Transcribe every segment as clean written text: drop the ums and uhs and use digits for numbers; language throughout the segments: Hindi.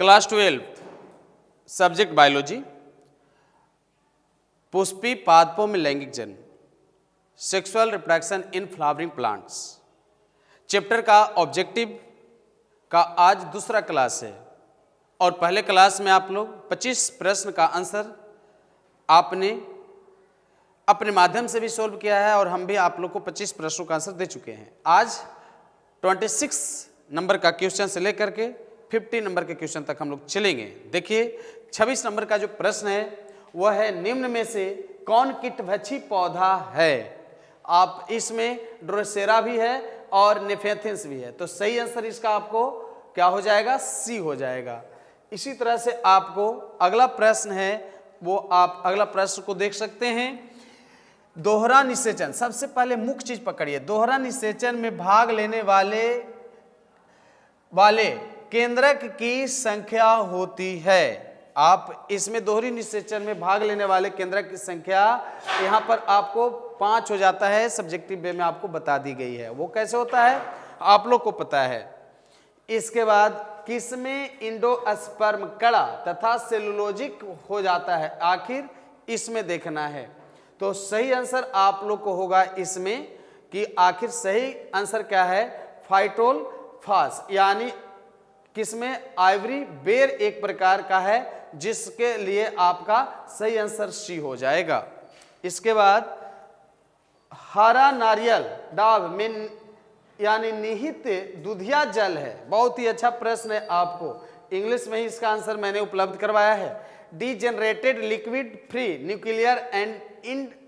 क्लास 12 सब्जेक्ट बायोलॉजी, पुष्पी पादपों में लैंगिक जन्म, sexual reproduction in flowering plants chapter का ऑब्जेक्टिव का आज दूसरा क्लास है। और पहले क्लास में आप लोग 25 प्रश्न का आंसर आपने अपने माध्यम से भी सोल्व किया है और हम भी आप लोग को 25 प्रश्नों का आंसर दे चुके हैं। आज 26 नंबर का क्वेश्चन से लेकर के 50 नंबर के क्वेश्चन तक हम लोग चलेंगे। देखिए 26 नंबर का जो प्रश्न है वह है, निम्न में से कौन कीटभक्षी पौधा है? आप इसमें ड्रोसेरा भी है और नेफेथिन्स भी है, तो सही आंसर इसका आपको क्या हो जाएगा? सी हो जाएगा। इसी तरह से आपको अगला प्रश्न है, वो आप अगला प्रश्न को देख सकते हैं। दोहरा निषेचन, सबसे पहले मुख्य चीज पकड़िए। दोहरा निषेचन में भाग लेने वाले केंद्रक की संख्या होती है। आप इसमें दोहरी निषेचन में भाग लेने वाले केंद्रक की संख्या यहाँ पर आपको 5 हो जाता है, सब्जेक्टिव वे में आपको बता दी गई है। वो कैसे होता है आप लोग को पता है। इसके बाद किसमें इंडोस्पर्म कड़ा तथा सेलुलोजिक हो जाता है, आखिर इसमें देखना है। तो सही आंसर आप लोग को होगा इसमें कि आखिर सही आंसर क्या है? फाइटोल्फास, यानी किसमें? आइवरी बेर एक प्रकार का है, जिसके लिए आपका सही आंसर सी हो जाएगा। इसके बाद हरा नारियल डाब में यानी निहित दुधिया जल है। बहुत ही अच्छा प्रश्न है, आपको इंग्लिश में ही इसका आंसर मैंने उपलब्ध करवाया है। Degenerated liquid free nuclear and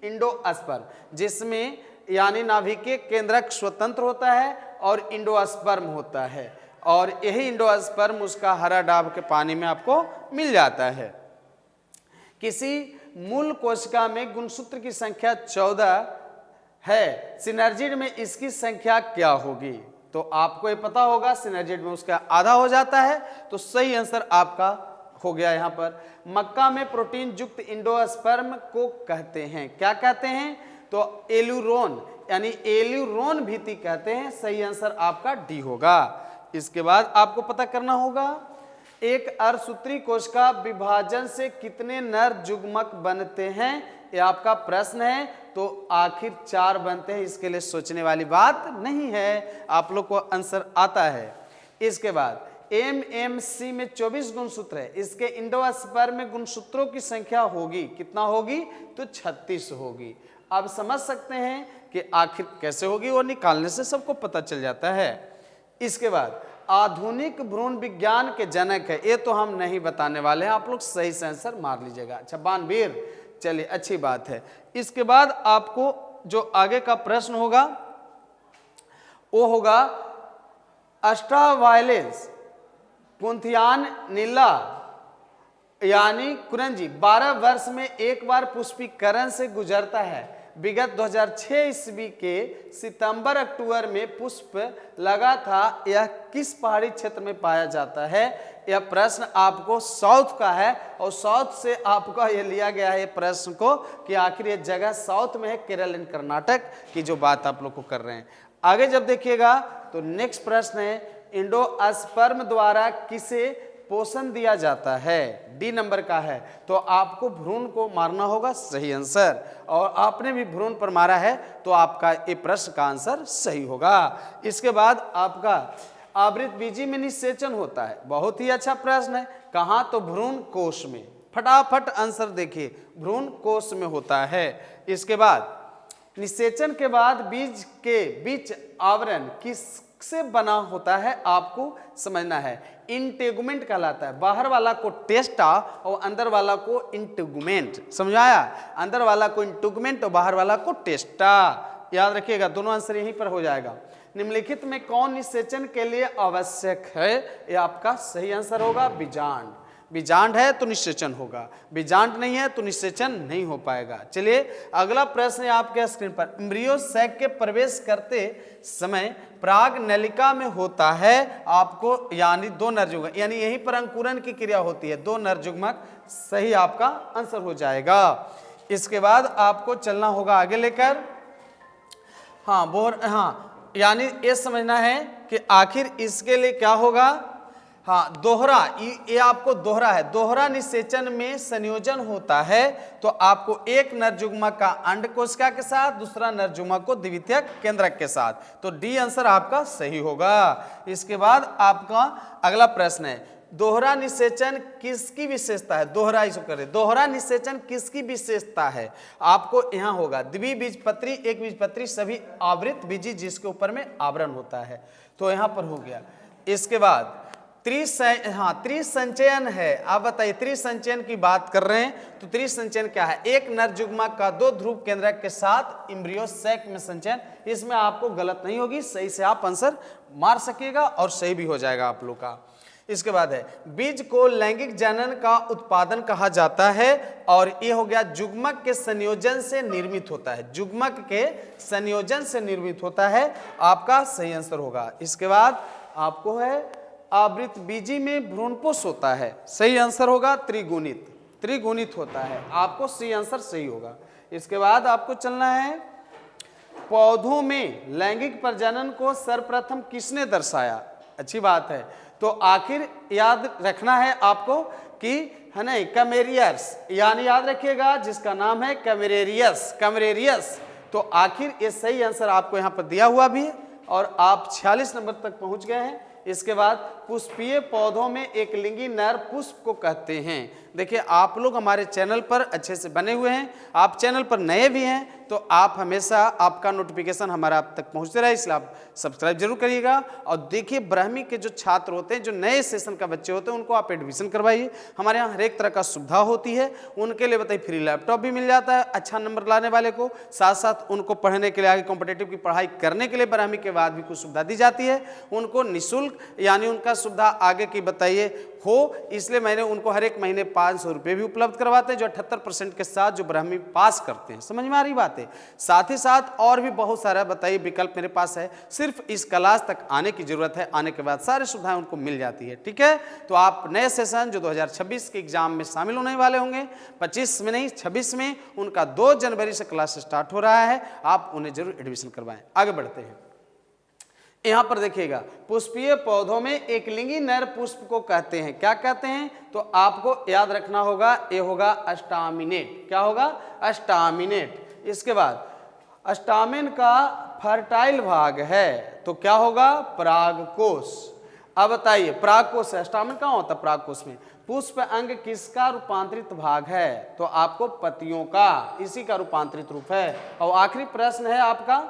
endosperm, जिसमें यानी नाभिकीय केंद्रक स्वतंत्र होता है और इंडोस्पर्म होता है, और यही इंडोस्पर्म उसका हरा डाब के पानी में आपको मिल जाता है। किसी मूल कोशिका में गुणसूत्र की संख्या 14 है, सिनर्जिड में इसकी संख्या क्या होगी? तो आपको ये पता होगा, सिनर्जिड में उसका आधा हो जाता है, तो सही आंसर आपका हो गया। यहाँ पर मक्का में प्रोटीन युक्त इंडोस्पर्म को कहते हैं, क्या कहते हैं? तो एल्यूरोन, यानी एल्यूरोन भीति कहते हैं। सही आंसर आपका डी होगा। इसके बाद आपको पता करना होगा, एक अर्धसूत्री कोशिका विभाजन से कितने नर युग्मक बनते हैं? ये आपका प्रश्न है। तो आखिर 4 बनते हैं, इसके लिए सोचने वाली बात नहीं है, आप लोग को आंसर आता है। इसके बाद एमएमसी में 24 गुणसूत्र है, इसके इंडोस्पर्म में गुणसूत्रों की संख्या होगी, कितना होगी? तो 36 होगी। आप समझ सकते हैं कि आखिर कैसे होगी, वो निकालने से सबको पता चल जाता है। इसके बाद आधुनिक भ्रूण विज्ञान के जनक है, ये तो हम नहीं बताने वाले हैं, आप लोग सही से आंसर मार लीजिएगा। अच्छा बानवीर, चलिए अच्छी बात है। इसके बाद आपको जो आगे का प्रश्न होगा वो होगा अस्ट्रावायलेंस कुंथियान नीला यानी कुरंजी 12 वर्ष में एक बार पुष्पीकरण से गुजरता है। विगत 2006 ईस्वी के सितंबर अक्टूबर में पुष्प लगा था, यह किस पहाड़ी क्षेत्र में पाया जाता है? यह प्रश्न आपको साउथ का है, और साउथ से आपका यह लिया गया है प्रश्न को कि आखिर यह जगह साउथ में है, केरल एंड कर्नाटक की जो बात आप लोग को कर रहे हैं। आगे जब देखिएगा तो नेक्स्ट प्रश्न है, इंडोस्पर्म द्वारा किसे पोषण दिया जाता है? डी नंबर का है। तो आपको भ्रूण को मारना होगा, सही आंसर, और आपने भी भ्रूण पर मारा है, तो आपका ये प्रश्न का आंसर सही होगा। इसके बाद आपका आवृतबीजी में निषेचन होता है, बहुत ही अच्छा प्रश्न है। कहाँ? तो भ्रूण कोश में। फटाफट आंसर देखिए, भ्रूण कोश में होता है। इसके बाद निषेचन के बाद बीज के बीच आवरण किससे बना होता है? आपको समझना है। इंटेगुमेंट कहलाता है, बाहर वाला को टेस्टा और अंदर वाला को इंटेगुमेंट, समझाया? अंदर वाला को इंटेगुमेंट और बाहर वाला को टेस्टा, याद रखिएगा, दोनों आंसर यहीं पर हो जाएगा। निम्नलिखित में कौन निषेचन के लिए आवश्यक है? ये आपका सही आंसर होगा बीजांड। बीजांड है तो निषेचन होगा, बीजांड नहीं है तो निषेचन नहीं हो पाएगा। चलिए अगला प्रश्न है आपके स्क्रीन पर, एम्ब्रियो सैक के प्रवेश करते समय प्राग नलिका में होता है आपको यानी 2 नरयुग्मक, यानी यहीं पर अंकुरन की क्रिया होती है, 2 नरयुग्मक सही आपका आंसर हो जाएगा। इसके बाद आपको चलना होगा आगे लेकर, हाँ यानी ये समझना है कि आखिर इसके लिए क्या होगा? हाँ, दोहरा, ये आपको दोहरा है। दोहरा निषेचन में संयोजन होता है तो आपको एक नरजुग्मा का अंड कोशिका के साथ, दूसरा नरजुग्मा को द्वितीयक केंद्रक के साथ, तो डी आंसर आपका सही होगा। इसके बाद आपका अगला प्रश्न है, दोहरा निषेचन किसकी विशेषता है? दोहरा इसको करें, दोहरा निषेचन किसकी विशेषता है? आपको यहाँ होगा द्विबीजपत्री, एक बीजपत्री, सभी आवृत बीजी जिसके ऊपर में आवरण होता है, तो यहाँ पर हो गया। इसके बाद त्रिसंचयन है। आप बताइए, त्रिसंचयन की बात कर रहे हैं तो त्रिसंचयन क्या है? एक नरजुग्मा का 2 ध्रुव केंद्रक के साथ एम्ब्रियो सैक में संचयन। इसमें आपको गलत नहीं होगी, सही से आप आंसर मार सकिएगा और सही भी हो जाएगा आप लोग का। इसके बाद है, बीज को लैंगिक जनन का उत्पादन कहा जाता है और ये हो गया जुग्मक के संयोजन से निर्मित होता है। जुग्मक के संयोजन से निर्मित होता है, आपका सही आंसर होगा। इसके बाद आपको है आवृत बीजी में भ्रूणपोष होता है, सही आंसर होगा त्रिगुणित, त्रिगुणित होता है, आपको सी आंसर सही होगा। इसके बाद आपको चलना है, पौधों में लैंगिक प्रजनन को सर्वप्रथम किसने दर्शाया? अच्छी बात है, तो आखिर याद रखना है आपको कि है नहीं, कमेरियस, यानी याद रखिएगा जिसका नाम है कमेरेरियस, कमेरेरियस। तो आखिर ये सही आंसर आपको यहाँ पर दिया हुआ भी है और आप 46 नंबर तक पहुंच गए हैं। इसके बाद पुष्पीय पौधों में एक लिंगी नर पुष्प को कहते हैं। देखिए, आप लोग हमारे चैनल पर अच्छे से बने हुए हैं, आप चैनल पर नए भी हैं तो आप हमेशा आपका नोटिफिकेशन हमारा आप तक पहुंचते रहे, इसलिए आप सब्सक्राइब जरूर करिएगा। और देखिए, ब्राह्मी के जो छात्र होते हैं, जो नए सेशन का बच्चे होते हैं, उनको आप एडमिशन करवाइए। हमारे यहाँ हर एक तरह का सुविधा होती है। उनके लिए बताइए, फ्री लैपटॉप भी मिल जाता है अच्छा नंबर लाने वाले को, साथ साथ उनको पढ़ने के लिए, आगे कॉम्पिटेटिव की पढ़ाई करने के लिए ब्राह्मी के बाद भी कुछ सुविधा दी जाती है। उनको निःशुल्क यानी उनका सुविधा आगे की बताइए हो, इसलिए मैंने उनको हर एक महीने 500 रुपये भी उपलब्ध करवाते हैं, जो 78% के साथ जो ब्राह्मी पास करते हैं। समझ में आ रही बात है? साथ ही साथ और भी बहुत सारा बताइए विकल्प मेरे पास है, सिर्फ इस क्लास तक आने की जरूरत है, आने के बाद सारी सुविधाएं उनको मिल जाती है। ठीक है, तो आप नए सेशन जो 2026 के एग्जाम में शामिल होने वाले होंगे, 25 में नहीं 26 में, उनका 2 जनवरी से क्लास स्टार्ट हो रहा है, आप उन्हें जरूर एडमिशन करवाएं। आगे बढ़ते हैं, यहां पर देखिएगा, पुष्पीय पौधों में एक लिंगी नर पुष्प को कहते हैं, क्या कहते हैं? तो आपको याद रखना होगा, ये होगा अस्टामिनेट। क्या होगा? अस्टामिनेट। इसके बाद अस्टामिन का फर्टाइल भाग है तो क्या होगा? परागकोश। अब बताइए, परागकोश है, स्टामिन कहाँ होता है? परागकोश में। पुष्प अंग किसका रूपांतरित भाग है? तो आपको पतियों का, इसी का रूपांतरित रूप है। और आखिरी प्रश्न है आपका,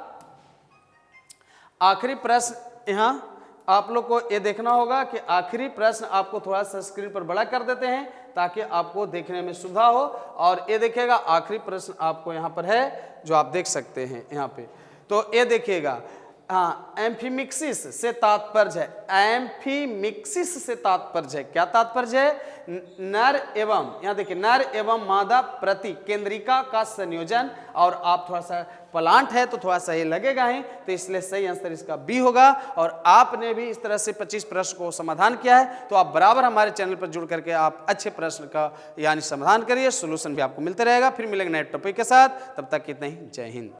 आखिरी प्रश्न यहाँ आप लोग को ये देखना होगा कि आखिरी प्रश्न आपको थोड़ा सा स्क्रीन पर बड़ा कर देते हैं ताकि आपको देखने में सुविधा हो। और ये देखिएगा, आखिरी प्रश्न आपको यहाँ पर है जो आप देख सकते हैं यहाँ पे। तो ये देखिएगा, हाँ, एम्फीमिक्सिस से तात्पर्य है, एम्फीमिक्सिस से तात्पर्य है, क्या तात्पर्य है? नर एवं, यहाँ देखिए, नर एवं मादा प्रति केंद्रिका का संयोजन। और आप थोड़ा सा प्लांट है तो थोड़ा सा ये लगेगा ही, तो इसलिए सही आंसर इसका बी होगा। और आपने भी इस तरह से 25 प्रश्न को समाधान किया है, तो आप बराबर हमारे चैनल पर जुड़ करके आप अच्छे प्रश्न का यानी समाधान करिए, सोल्यूशन भी आपको मिलते रहेगा। फिर मिलेंगे नए टॉपिक के साथ, तब तक इतना ही, जय हिंद।